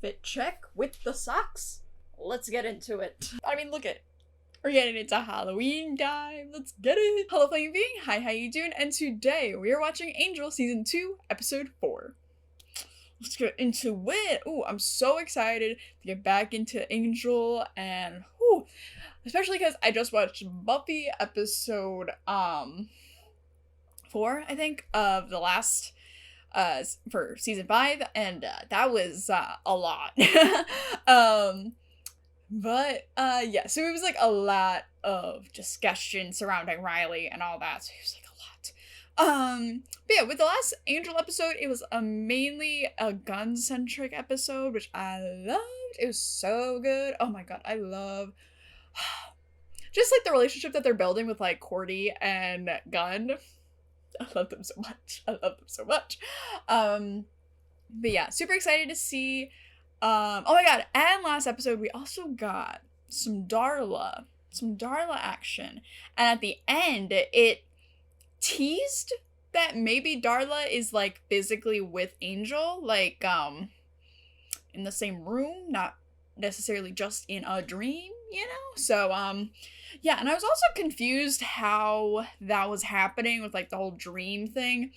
Fit check with the socks. Let's get into it. I mean, look at it. We're getting into Halloween time. Let's get it. Hello, Flame Being. Hi, how you doing? And today we are watching Angel Season 2, Episode 4. Let's get into it. Ooh, I'm so excited to get back into Angel and especially because I just watched Buffy episode 4, I think, of the last for season 5, and that was a lot. But yeah, so it was like a lot of discussion surrounding Riley and all that, so it was like a lot. But yeah, with the last Angel episode, it was mainly a gun-centric episode, which I loved. It was so good. Oh my god, I love just like the relationship that they're building with like Cordy and Gunn. I love them so much. I love them so much. But yeah, super excited to see. Oh my god, and last episode we also got some Darla action. And at the end, it teased that maybe Darla is like physically with Angel, like in the same room, not necessarily just in a dream, you know? So yeah, and I was also confused how that was happening with like the whole dream thing.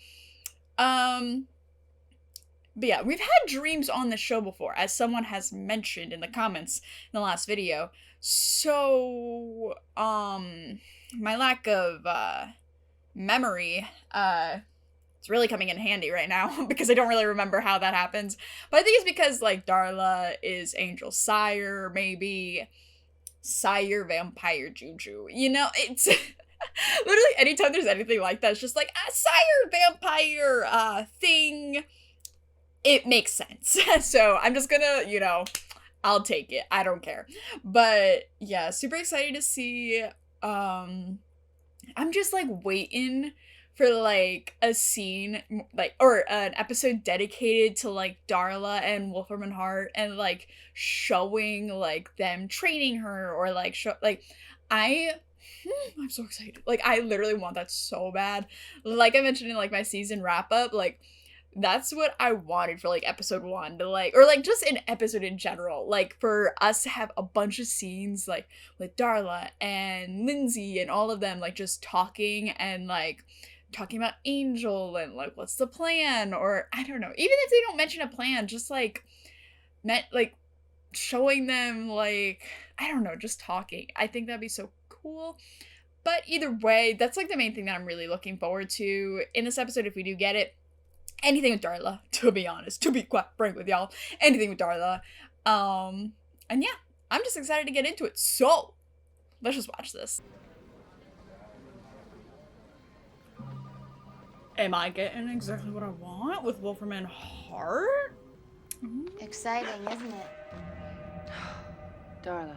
But yeah, we've had dreams on the show before, as someone has mentioned in the comments in the last video. So, my lack of, memory, it's really coming in handy right now, because I don't really remember how that happens. But I think it's because, like, Darla is Angel's sire, maybe. Sire vampire juju. You know, it's literally anytime there's anything like that, it's just like, sire vampire, thing. It makes sense. So I'm just gonna, you know, I'll take it. I don't care. But yeah, super excited to see. I'm just like waiting for like a scene, like, or an episode dedicated to like Darla and Wolfram and Hart, and like showing like them training her, or like I'm so excited. Like, I literally want that so bad. Like I mentioned in like my season wrap up, like that's what I wanted for like episode 1 to like, or like just an episode in general, like for us to have a bunch of scenes like with Darla and Lindsay and all of them like just talking and like talking about Angel and like what's the plan, or I don't know, even if they don't mention a plan, just like showing them like, I don't know, just talking. I think that'd be so cool. But either way, that's like the main thing that I'm really looking forward to in this episode if we do get it. Anything with Darla, to be honest, to be quite frank with y'all, anything with Darla. And yeah, I'm just excited to get into it. So, let's just watch this. Am I getting exactly what I want with Wolfram and Hart? Exciting, isn't it? Darla.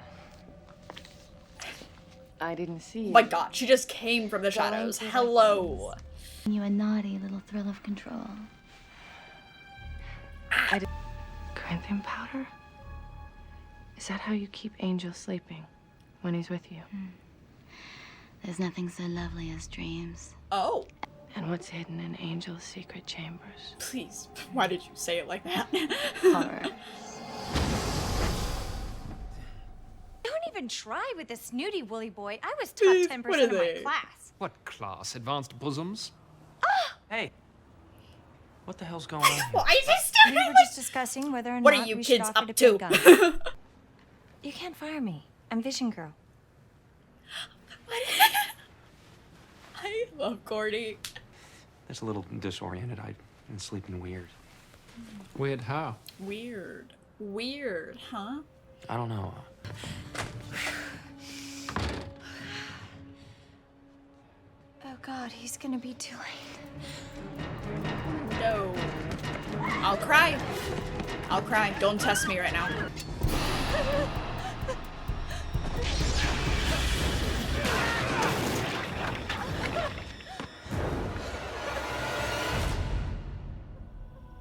I didn't see you. Oh my god, she just came from the shadows. Hello. You a naughty little thrill of control. Corinthian powder? Is that how you keep Angel sleeping when he's with you? There's nothing so lovely as dreams. Oh. And what's hidden in Angel's secret chambers? Please, why did you say it like that? Horror. Don't even try with this snooty woolly boy. I was top Please, 10% what are of my they? class. What class? Advanced bosoms? Hey, what the hell's going on here? Why is this We were just discussing whether or What not are you we should kids offer up to to? play gun. You can't fire me. I'm Vision Girl. I love Cordy. It's a little disoriented. I've been sleeping weird. Weird how? Weird, huh? I don't know. Oh God, he's gonna be too late. No. I'll cry. Don't test me right now.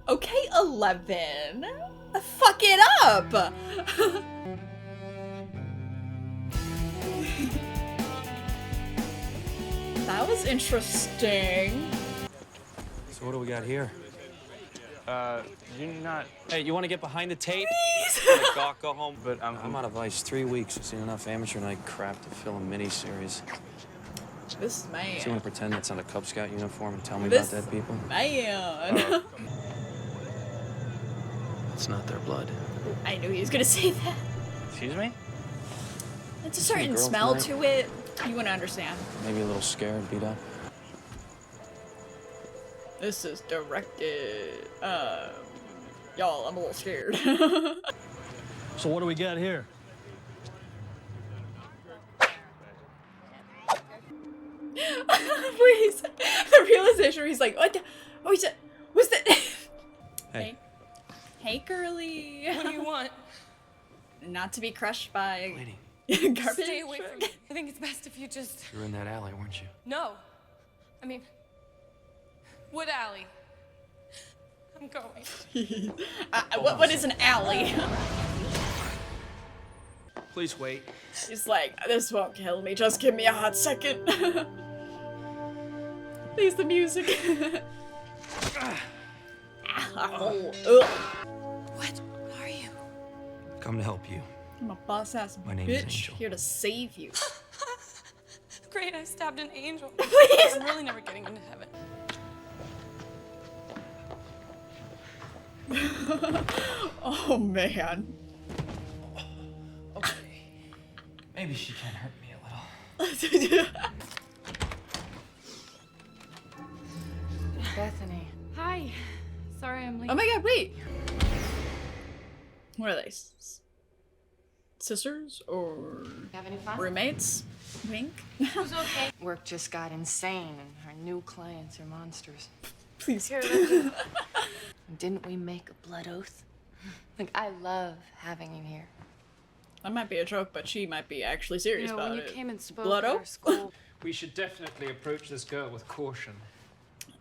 Okay, 11. Fuck it up. That was interesting. So what do we got here? You're not. Hey, you want to get behind the tape? Go home. But I'm out of ice. 3 weeks. I've seen enough amateur night crap to fill a mini-series. This man. So you want to pretend it's on a Cub Scout uniform and tell me This about dead people? man. It's not their blood. I knew he was gonna say that. Excuse me? It's a See the certain girl smell tonight? to it. You wouldn't understand. Maybe a little scared, beat up. This is directed. Y'all, I'm a little scared. So what do we got here? Please. The realization where he's like, what the? Oh, he said, what's that? Hey. Hey, girly. What do you want? Not to be crushed by Lady, garbage. Stay away from me. I think it's best if you just... you were in that alley, weren't you? No. I mean... Wood alley. I'm going. What is an alley? Please wait. He's like, this won't kill me. Just give me a hot second. Please, the music. What are you? Come to help you. I'm a boss ass My name is bitch Angel. here to save you. Great, I stabbed an angel. Please. I'm really never getting into heaven. Oh man. Okay. Maybe she can hurt me a little. Bethany. Hi. Sorry I'm late. Oh my god, wait. What are they? Sisters or Have any fun? roommates? Wink. Who's okay? Work just got insane and our new clients are monsters. Please. Here, let's do. Didn't we make a blood oath? Like, I love having you here. That might be a joke, but she might be actually serious You know, about when you it. came and spoke Blood at our oath? school, We should definitely approach this girl with caution.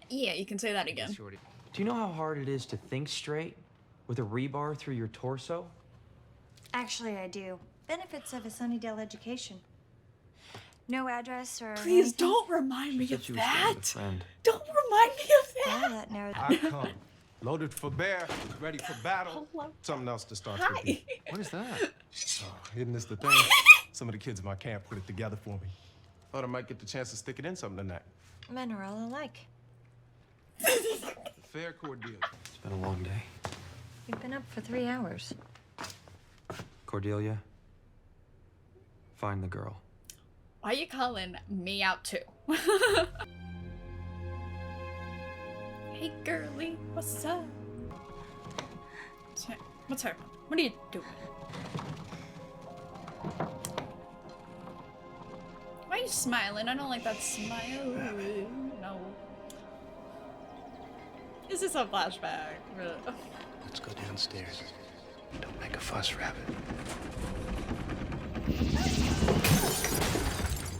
Yeah, you can say that again. She already- Do you know how hard it is to think straight with a rebar through your torso? Actually, I do. Benefits of a Sunnydale education. No address or Please anything. don't remind me Said of she was staying with a that. friend. Don't remind me of Yeah, that. that narrows. I come, loaded for bear, ready for battle. Something else to start with. Hi. What is that? Isn't this the thing? Some of the kids in my camp put it together for me. Thought I might get the chance to stick it in something tonight. Men are all alike. Fair Cordelia. It's been a long day. You've been up for 3 hours. Cordelia, find the girl. Why are you calling me out too? Hey girly, what's up? What's her? What are you doing? Why are you smiling? I don't like that smile. No. Is this a flashback? Let's go downstairs. Don't make a fuss, Rabbit.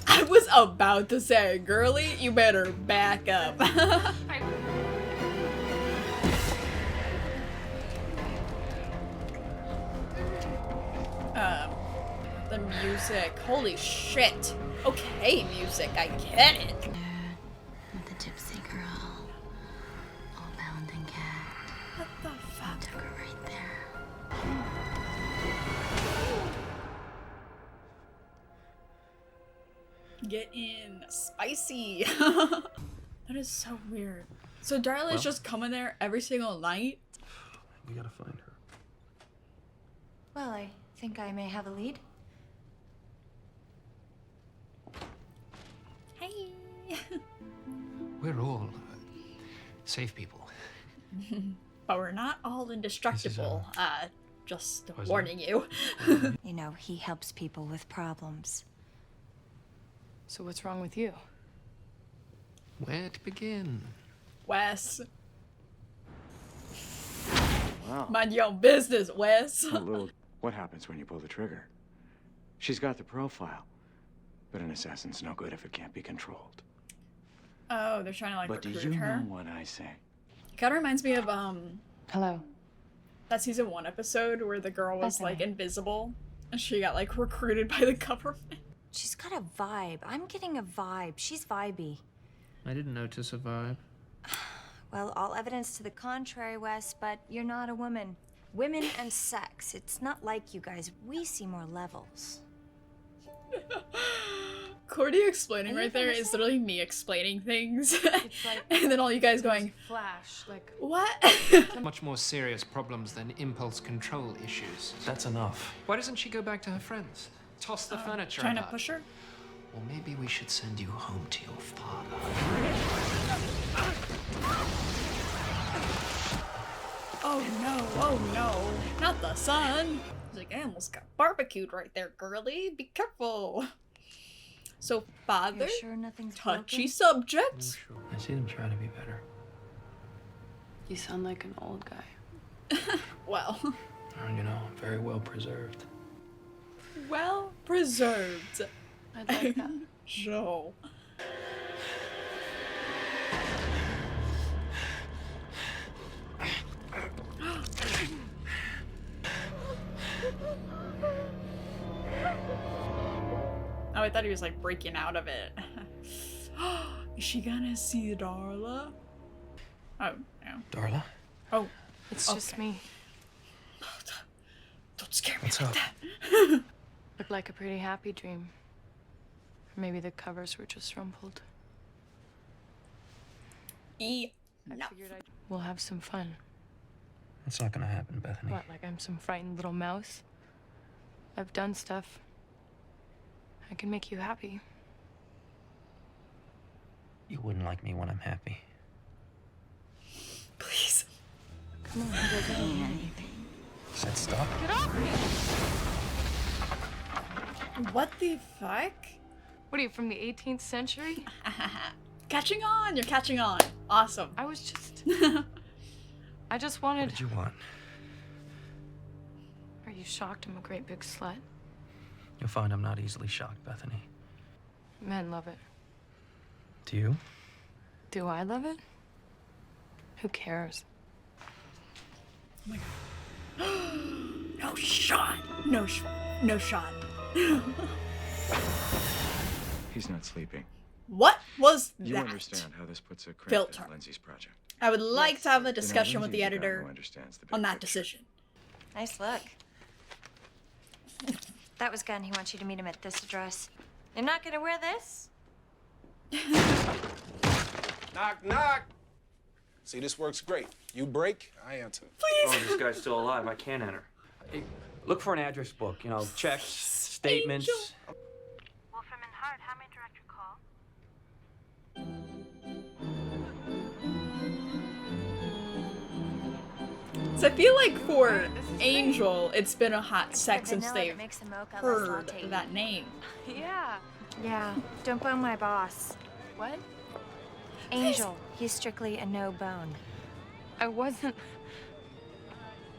I was about to say, girly, you better back up. The music. Holy shit. Okay, music, I get it. With the gypsy girl, all bound and gagged. What the fuck? Took her right there. Get in spicy. That is so weird. So Darla is just coming there every single night? We gotta find her. Well, I think I may have a lead. Hey. We're all safe people. But we're not all indestructible. Just Was warning you. You know, he helps people with problems. so what's wrong with you? Where to begin? Wes. Wow. Mind your own business, Wes. What happens when you pull the trigger? She's got the profile, but an assassin's no good if it can't be controlled. Oh, they're trying to like But do recruit you her. know what I say? Kind of reminds me of Hello. that season 1 episode where the girl was like Bethany. invisible and she got like recruited by the government. She's got a vibe. I'm getting a vibe. She's vibey. I didn't notice a vibe. Well, all evidence to the contrary, Wes, but you're not a woman. Women and sex, it's not like you guys. We see more levels. Cordy explaining right there is literally me explaining things. And then all you guys going, Flash, like, what? Much more serious problems than impulse control issues. That's enough. Why doesn't she go back to her friends? Toss the furniture Trying to about. push her? Or maybe we should send you home to your father. Oh no, not the son. He's like, I almost got barbecued right there, girly. Be careful. So, father, You're sure nothing's touchy broken? subject. I see them try to be better. you sound like an old guy. Well, You know, very well preserved. well preserved. I'd like that. So. Oh, I thought he was like breaking out of it. Is she gonna see Darla? Oh, no. Darla? Oh, It's just me. don't scare me What's like up? that. Looked like a pretty happy dream. Or maybe the covers were just rumpled. No. We'll have some fun. That's not gonna happen, Bethany. What, like I'm some frightened little mouse? I've done stuff. I can make you happy. You wouldn't like me when I'm happy. Please. Come on, It doesn't mean anything. Said stop? get off me! What the fuck? What are you, from the 18th century? Catching on. You're catching on. Awesome. I was just... I just wanted... What did you want? Are you shocked I'm a great big slut? You'll find I'm not easily shocked, Bethany. Men love it. Do you? Do I love it? Who cares? Oh my god. No shot. No shot. He's not sleeping. What was You that? understand how this puts a crimp Filter. in Lindsay's project. I would like to have a You know, discussion with the Lindsay's the guy editor who understands the big on that picture. decision. Nice look. That was Gunn. He wants you to meet him at this address. You're not gonna wear this? Knock, knock. See, this works great. You break, I answer. Oh, this guy's still alive. I can't enter. Hey, look for an address book. You know, checks, statements. Wolfram and Hart, how may I direct your call? So I feel like for Angel, it's been a hot sec since vanilla they've that makes the mocha less heard latte. that name. Yeah. Yeah, don't bone my boss. What? Angel, he's strictly a no bone. I wasn't...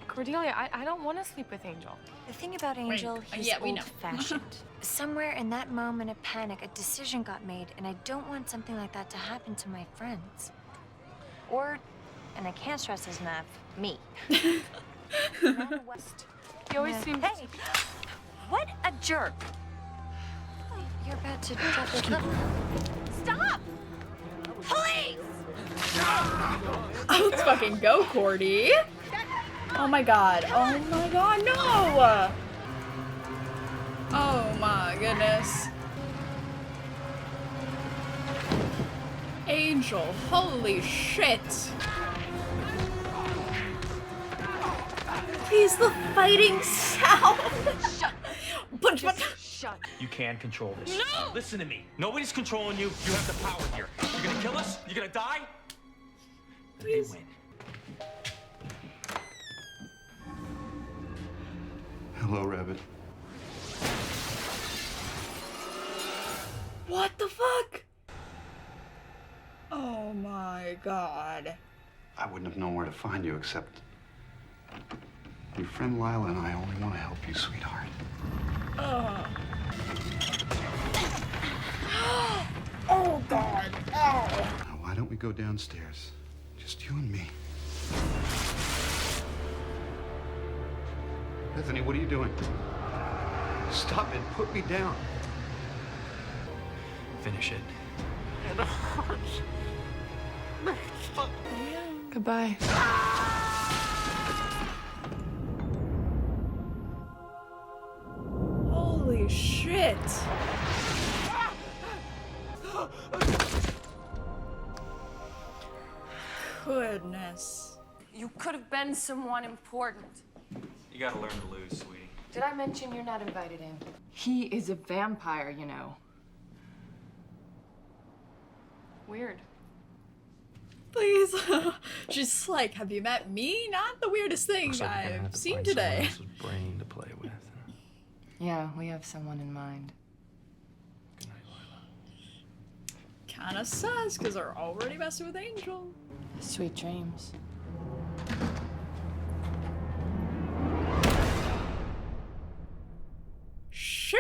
Cordelia, I don't want to sleep with Angel. The thing about Angel, he's yeah, we know. old-fashioned. Somewhere in that moment of panic, a decision got made, and I don't want something like that to happen to my friends. Or, and I can't stress this enough, me. West. He always seems... Hey! What a jerk! You're about to drop your clip. Stop! Police! Let's fucking go, Cordy. Oh my god. Oh my god, no! Oh my goodness. Angel, holy shit. He's the fighting sound. Punch, punch. Shut. You can control this. No! Listen to me. Nobody's controlling you. You have the power here. You're gonna kill us? You're gonna die? Please. They win. Hello, Rabbit. What the fuck? Oh my god. I wouldn't have known where to find you except your friend Lila and I only want to help you, sweetheart. Oh god. Oh. Now, why don't we go downstairs? Just you and me. Bethany, what are you doing? Stop it. Put me down. Finish it. Goodbye. Holy shit. Goodness. You could have been someone important. You gotta learn to lose, sweetie. Did I mention you're not invited in? He is a vampire, you know. Weird. Please. She's like, have you met me? Not the weirdest thing I've seen today. Brain to play with. Yeah, we have someone in mind. Kinda sus, because they're already messing with Angel. Sweet dreams. She.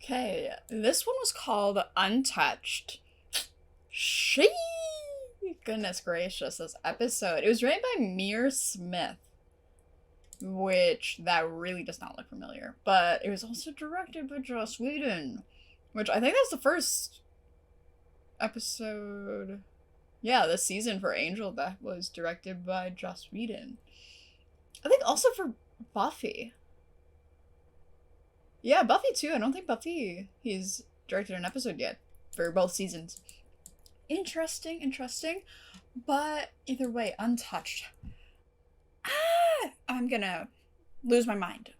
Okay, this one was called Untouched. She. Goodness gracious, this episode. It was written by Mir Smith, which that really does not look familiar. But it was also directed by Joss Whedon, which I think that's the first episode, yeah, this season for Angel that was directed by Joss Whedon. I think also for Buffy. Yeah, Buffy too. I don't think Buffy he's directed an episode yet for both seasons. Interesting. But either way, Untouched. I'm gonna lose my mind.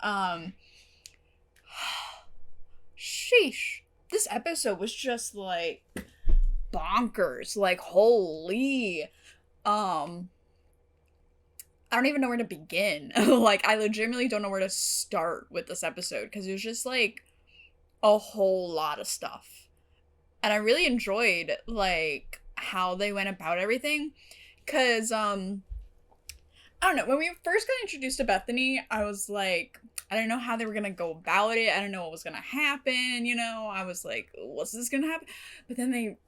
Sheesh. This episode was just like bonkers. Like, holy. I don't even know where to begin. Like, I legitimately don't know where to start with this episode because it was just like a whole lot of stuff. And I really enjoyed like how they went about everything because I don't know, when we first got introduced to Bethany, I was like, I didn't know how they were gonna go about it. I didn't know what was gonna happen, you know. I was like, what's this gonna happen? But then they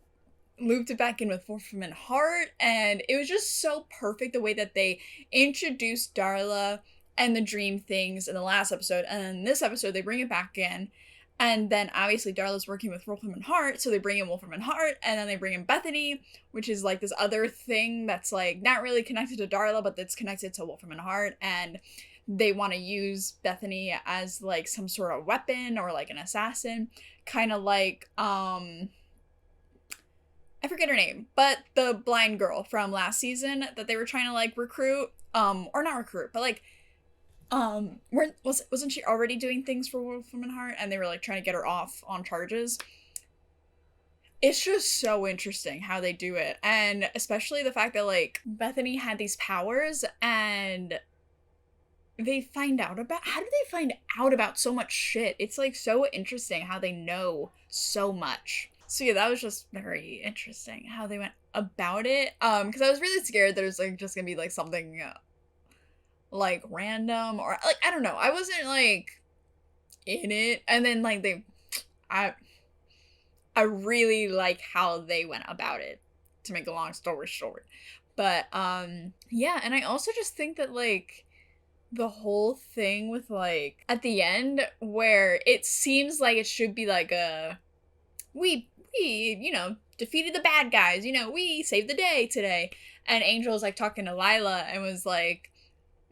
looped it back in with Wolfram Heart, and it was just so perfect the way that they introduced Darla and the dream things in the last episode, and in this episode they bring it back in, and then obviously Darla's working with Wolfram Heart, so they bring in Wolfram Heart, and then they bring in Bethany, which is like this other thing that's like not really connected to Darla, but that's connected to Wolfram Heart, and they want to use Bethany as like some sort of weapon or like an assassin, kind of like I forget her name, but the blind girl from last season that they were trying to like recruit, or not recruit, but like, wasn't she already doing things for Wolfram Heart, and they were like trying to get her off on charges? It's just so interesting how they do it, and especially the fact that like Bethany had these powers, and how do they find out about so much shit? It's like so interesting how they know so much. So yeah, that was just very interesting how they went about it. Because I was really scared that it was like just gonna be like something like random or like I don't know. I wasn't like in it, and then like I really like how they went about it. To make a long story short, but yeah, and I also just think that like the whole thing with like at the end where it seems like it should be like a we you know, defeated the bad guys, you know, we saved the day today. And Angel was like talking to Lila and was like,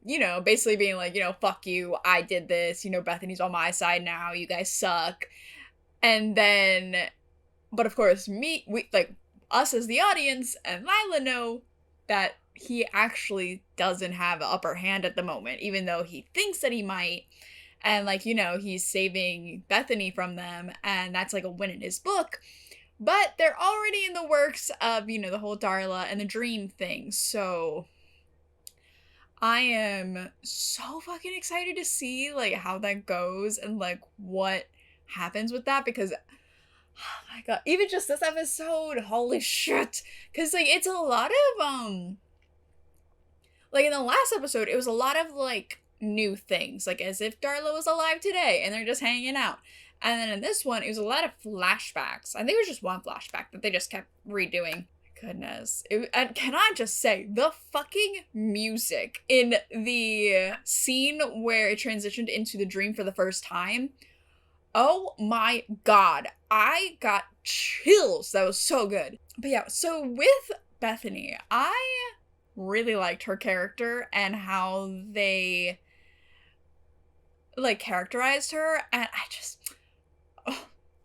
you know, basically being like, you know, fuck you, I did this, you know, Bethany's on my side now, you guys suck. And then, but of course, we like us as the audience and Lila know that he actually doesn't have an upper hand at the moment, even though he thinks that he might. And like, you know, he's saving Bethany from them, and that's like a win in his book. But they're already in the works of, you know, the whole Darla and the dream thing. So I am so fucking excited to see like how that goes and like what happens with that, because oh my god, even just this episode, holy shit. Cause like it's a lot of like in the last episode, it was a lot of like new things, like as if Darla was alive today and they're just hanging out. And then in this one, it was a lot of flashbacks. I think it was just one flashback that they just kept redoing. Goodness. And can I just say, the fucking music in the scene where it transitioned into the dream for the first time. Oh my god. I got chills. That was so good. But yeah, so with Bethany, I really liked her character and how they like characterized her, and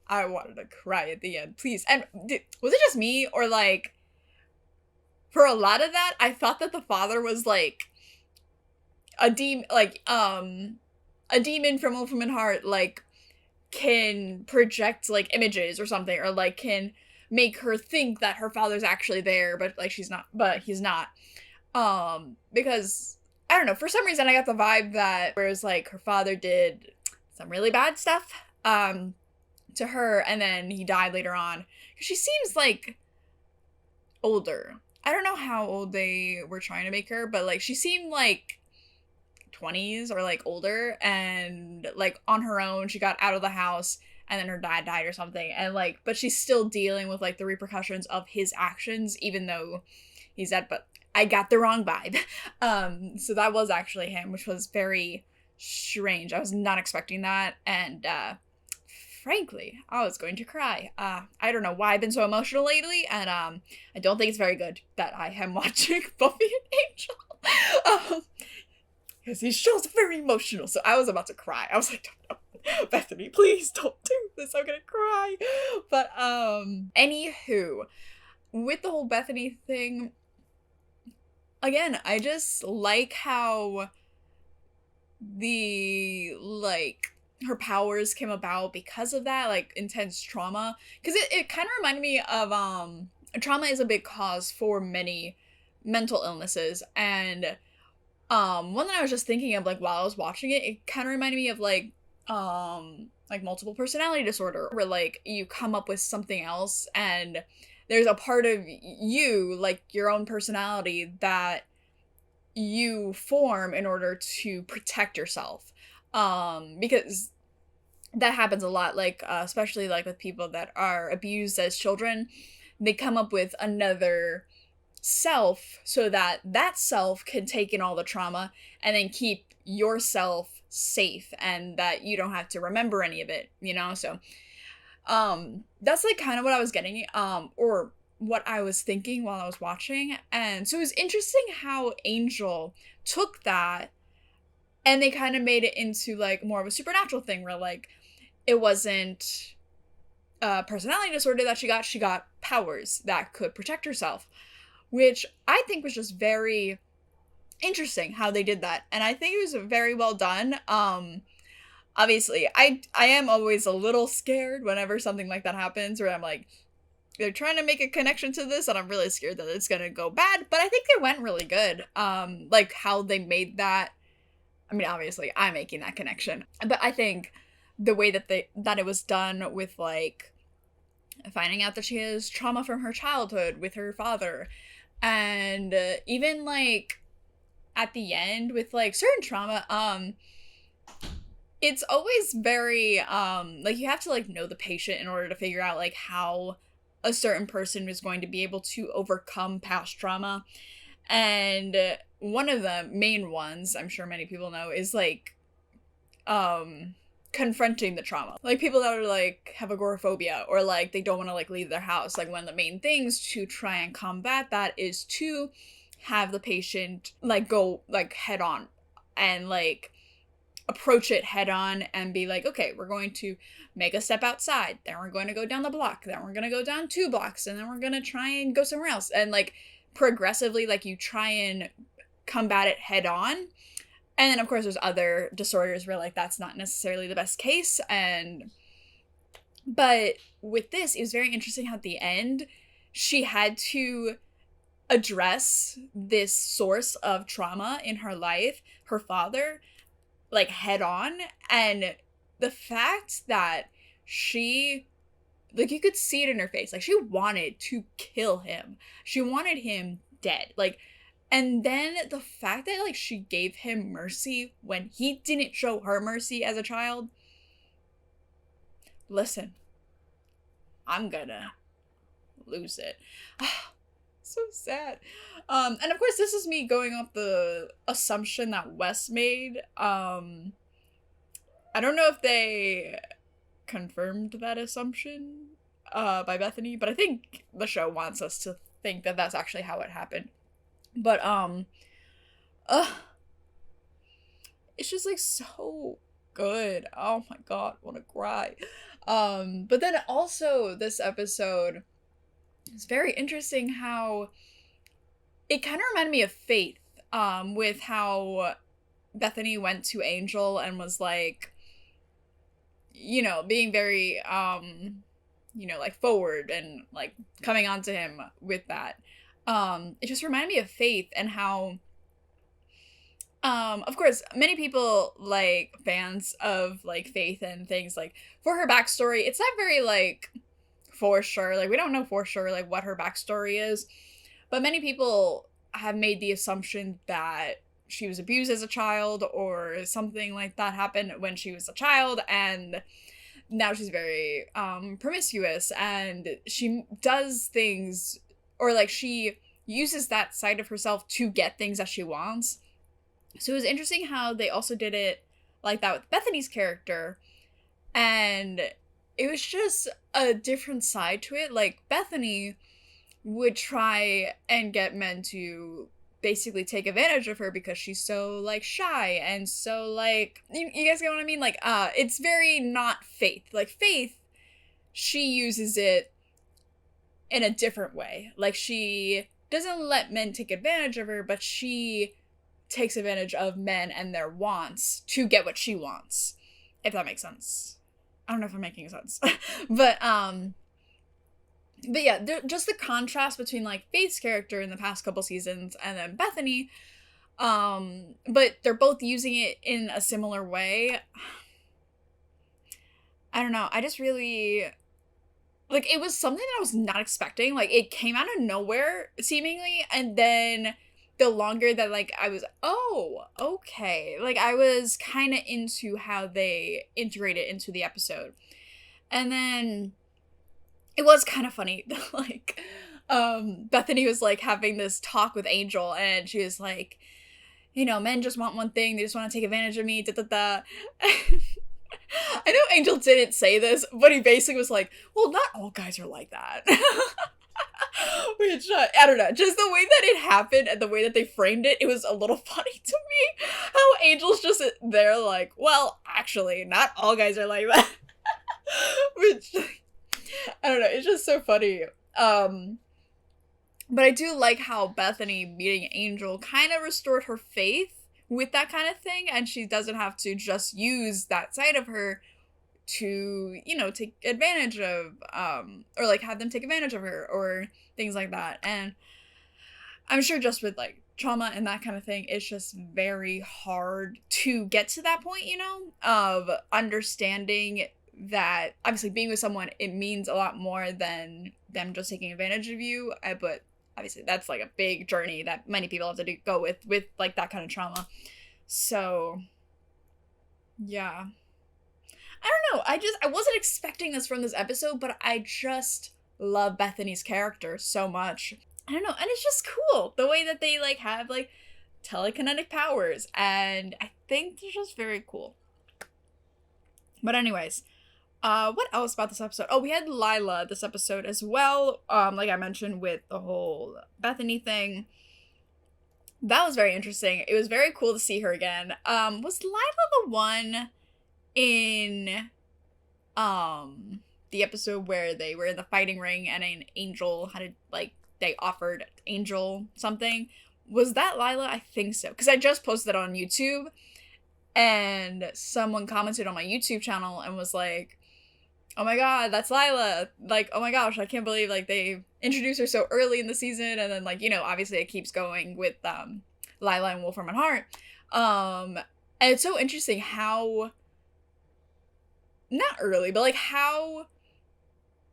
I wanted to cry at the end, please. And was it just me, or like for a lot of that I thought that the father was like a demon, like a demon from Wolf and Heart, like can project like images or something, or like can make her think that her father's actually there, but like she's not, but he's not. Because I don't know, for some reason I got the vibe that whereas like her father did some really bad stuff to her, and then he died later on. She seems like older. I don't know how old they were trying to make her, but like she seemed like 20s or like older, and like on her own she got out of the house, and then her dad died or something, and like but she's still dealing with like the repercussions of his actions even though he's dead. But I got the wrong vibe. So that was actually him, which was very strange. I was not expecting that, and frankly, I was going to cry. I don't know why I've been so emotional lately, and I don't think it's very good that I am watching Buffy and Angel. Because these shows are very emotional, so I was about to cry. I was like, no, Bethany, please don't do this, I'm gonna cry. But, anywho, with the whole Bethany thing, again, I just like how her powers came about because of that, like, intense trauma. Because it kind of reminded me of, trauma is a big cause for many mental illnesses, and one that I was just thinking of, like, while I was watching it, it kind of reminded me of, like multiple personality disorder, where, like, you come up with something else, and there's a part of you, like, your own personality, that you form in order to protect yourself. Because that happens a lot, like, especially, like, with people that are abused as children, they come up with another self so that that self can take in all the trauma and then keep yourself safe, and that you don't have to remember any of it, you know? So that's like kind of what I was getting, or what I was thinking while I was watching. And so it was interesting how Angel took that and they kind of made it into like more of a supernatural thing, where like it wasn't a personality disorder that she got powers that could protect herself, which I think was just very interesting how they did that. And I think it was very well done. Obviously, I am always a little scared whenever something like that happens, where I'm like, they're trying to make a connection to this, and I'm really scared that it's gonna go bad. But I think they went really good. Like how they made that. I mean, obviously, I'm making that connection, but I think the way that it was done with like finding out that she has trauma from her childhood with her father, and even like at the end with like certain trauma, it's always very like you have to like know the patient in order to figure out like how a certain person is going to be able to overcome past trauma. And one of the main ones, I'm sure many people know, is like confronting the trauma. Like people that are like have agoraphobia, or like they don't want to like leave their house. Like one of the main things to try and combat that is to have the patient like go like head on and like approach it head on and be like, okay, we're going to make a step outside, then we're going to go down the block, then we're going to go down 2 blocks, and then we're going to try and go somewhere else. And like progressively, like you try and combat it head on. And then of course there's other disorders where like that's not necessarily the best case. But with this, it was very interesting how at the end she had to address this source of trauma in her life, her father, like head on. And the fact that she, like, you could see it in her face, like she wanted to kill him, she wanted him dead, like, and then the fact that like she gave him mercy when he didn't show her mercy as a child. Listen, I'm gonna lose it. So sad. And of course this is me going off the assumption that Wes made. I don't know if they confirmed that assumption. by Bethany, but I think the show wants us to think that that's actually how it happened. But it's just like so good. Oh my god, I want to cry. But then also this episode is very interesting how it kind of reminded me of Faith, with how Bethany went to Angel and was like, being very, like forward and like coming on to him with that. It just reminded me of Faith and how, of course, many people, like, fans of, like, Faith and things, like, for her backstory, it's not very, like, for sure, like, we don't know for sure, like, what her backstory is, but many people have made the assumption that she was abused as a child or something like that happened when she was a child, and now she's very, promiscuous, and she does things, or, like, she uses that side of herself to get things that she wants. So it was interesting how they also did it like that with Bethany's character, and it was just a different side to it. Like, Bethany would try and get men to basically take advantage of her because she's so, like, shy and so, like, you guys get what I mean? Like, it's very not Faith. Like, Faith, she uses it in a different way. Like, she doesn't let men take advantage of her, but she takes advantage of men and their wants to get what she wants, if that makes sense. I don't know if I'm making sense. but yeah, just the contrast between, like, Faith's character in the past couple seasons and then Bethany, but they're both using it in a similar way. I don't know, I just really, like, it was something that I was not expecting. Like, it came out of nowhere, seemingly, and then the longer that, like, I was, oh, okay. Like, I was kind of into how they integrate it into the episode. And then it was kind of funny. Like, Bethany was, like, having this talk with Angel, and she was like, men just want one thing. They just want to take advantage of me, da-da-da. I know Angel didn't say this, but he basically was like, well, not all guys are like that. Which, I don't know, just the way that it happened and the way that they framed it, it was a little funny to me. How Angel's just there like, well, actually, not all guys are like that. Which, I don't know, it's just so funny. But I do like how Bethany meeting Angel kind of restored her faith with that kind of thing, and she doesn't have to just use that side of her to, take advantage of, or, like, have them take advantage of her, or things like that. And I'm sure just with, like, trauma and that kind of thing, it's just very hard to get to that point, of understanding that, obviously, being with someone, it means a lot more than them just taking advantage of you, but obviously, that's, like, a big journey that many people have to go with, like, that kind of trauma. So, yeah. I don't know, I wasn't expecting this from this episode, but I just love Bethany's character so much. I don't know, and it's just cool, the way that they, like, have, like, telekinetic powers, and I think they're just very cool. But anyways, what else about this episode? Oh, we had Lila this episode as well, like I mentioned with the whole Bethany thing. That was very interesting. It was very cool to see her again. Was Lila the one in the episode where they were in the fighting ring and an Angel had they offered Angel something? Was that Lila? I think so, because I just posted it on YouTube and someone commented on my YouTube channel and was like, oh my god, that's Lila, like, oh my gosh, I can't believe, like, they introduced her so early in the season, and then, like, obviously it keeps going with Lila and Wolfram and Hart. And it's so interesting how, not early, but, like, how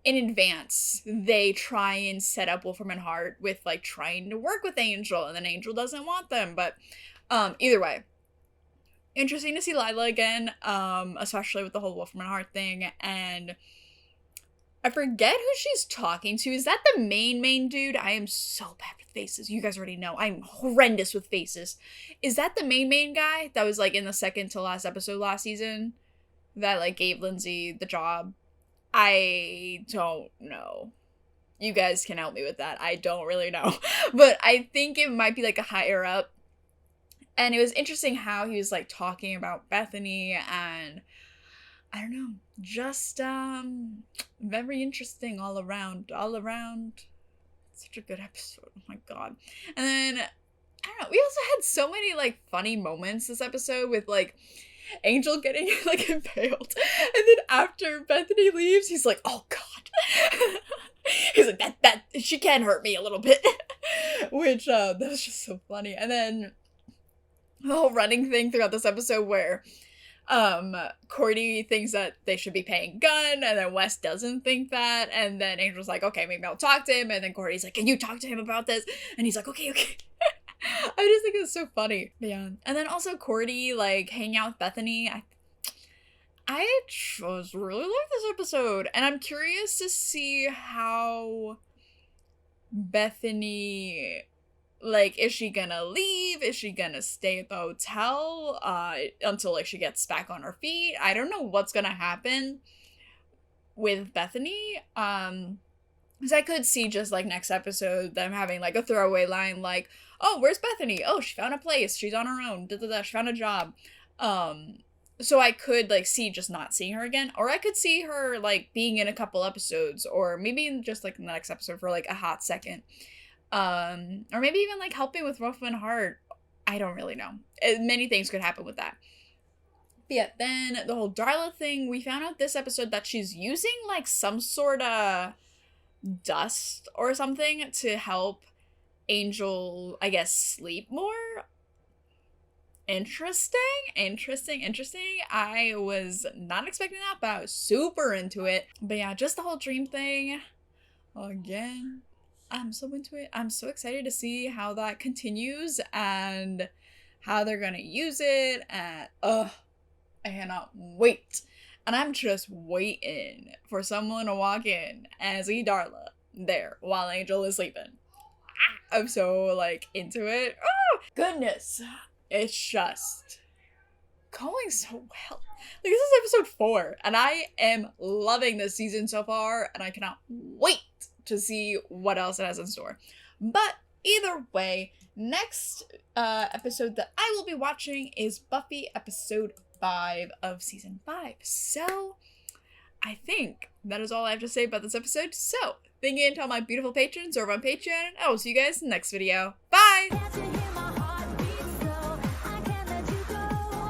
in advance they try and set up Wolfram and Hart with, like, trying to work with Angel, and then Angel doesn't want them, but either way, interesting to see Lila again, especially with the whole Wolfram and Hart thing. And I forget who she's talking to. Is that the main dude? I am so bad with faces. You guys already know I'm horrendous with faces. Is that the main guy that was, like, in the second to last episode last season that, like, gave Lindsay the job? I don't know. You guys can help me with that. I don't really know. But I think it might be like a higher up. And it was interesting how he was like talking about Bethany, and I don't know, just very interesting all around. Such a good episode. Oh my god. And then I don't know, we also had so many like funny moments this episode with like Angel getting like impaled, and then after Bethany leaves, he's like, "Oh God," he's like, "That she can hurt me a little bit," which that was just so funny. And then the whole running thing throughout this episode where Cordy thinks that they should be paying Gunn, and then Wes doesn't think that, and then Angel's like, "Okay, maybe I'll talk to him," and then Cordy's like, "Can you talk to him about this?" And he's like, "Okay." I just think it's so funny. But yeah. And then also Cordy, like, hanging out with Bethany. I just really like this episode. And I'm curious to see how Bethany, like, is she gonna leave? Is she gonna stay at the hotel until, like, she gets back on her feet? I don't know what's gonna happen with Bethany. Because I could see just, like, next episode them having, like, a throwaway line, like, "Oh, where's Bethany? Oh, she found a place. She's on her own. She found a job." So I could, like, see just not seeing her again. Or I could see her, like, being in a couple episodes. Or maybe just, like, in the next episode for, like, a hot second. Or maybe even, like, helping with Rough and Hart. I don't really know. Many things could happen with that. But yeah, then the whole Darla thing. We found out this episode that she's using, like, some sort of dust or something to help Angel, I guess, sleep more. Interesting. I was not expecting that, but I was super into it. But yeah, just the whole dream thing. Again, I'm so into it. I'm so excited to see how that continues and how they're gonna use it. And I cannot wait. And I'm just waiting for someone to walk in and see Darla there while Angel is sleeping. I'm so, like, into it. Oh, goodness. It's just going so well. Like, this is episode 4, and I am loving this season so far, and I cannot wait to see what else it has in store. But either way, next episode that I will be watching is Buffy episode 5 of season 5. So I think that is all I have to say about this episode. So thank you to all my beautiful patrons over on Patreon. I will see you guys in the next video. Bye!